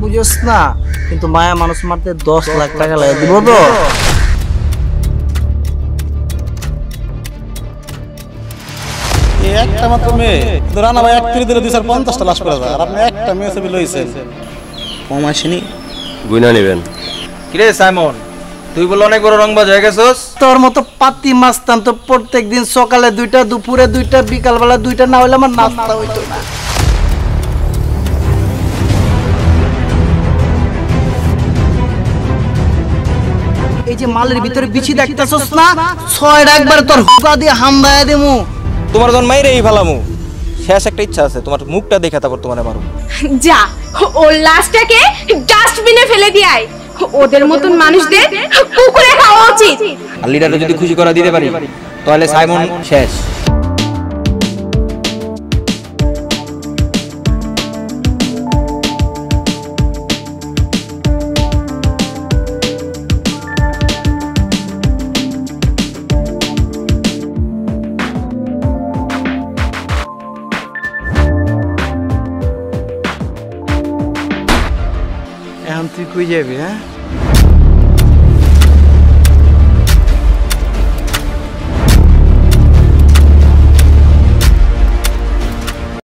বুঝোস না, কিন্তু মায়া মানুষ মারতে 10 লাখ টাকা লাগে, দিব তো? একটা মাত্র মেয়ে রানা ভাই 31 দিলে 250টা লাশ করে যায়, আর আপনি একটা মেয়ে ছবি লইছেন, কম আসেনি? গুইনা নেবেন। কিরে সাইমন, তুই বলে অনেক বড় রংবাজ হয়ে গেছস। তোর মতো পাতি মাস্তান তো প্রত্যেকদিন সকালে 2টা, দুপুরে 2টা, বিকালবেলা 2টা না হলে আমার নাস্তা হইতো না। এই যে মালের ভিতরে বিচি দেখতেছস না, 6টা একবার তোর হুকা দিয়ে হামদায়া দেমু। তোমার জন মাইরেই ফেলামু। শেষ একটা ইচ্ছা আছে, তোমার মুখটা দেখে তারপর তোমারে মারু। যা, ওর লাশটাকে ডাস্টবিনে ফেলে দিয়ে আয়। ওদের মতন মানুষদের কুকুরে খাওয়া উচিত। আর লিডারকে যদি খুশি করা দিতে পারি তাহলে সাইমন শেষ। এখন তুই কই যাবি? হ্যাঁ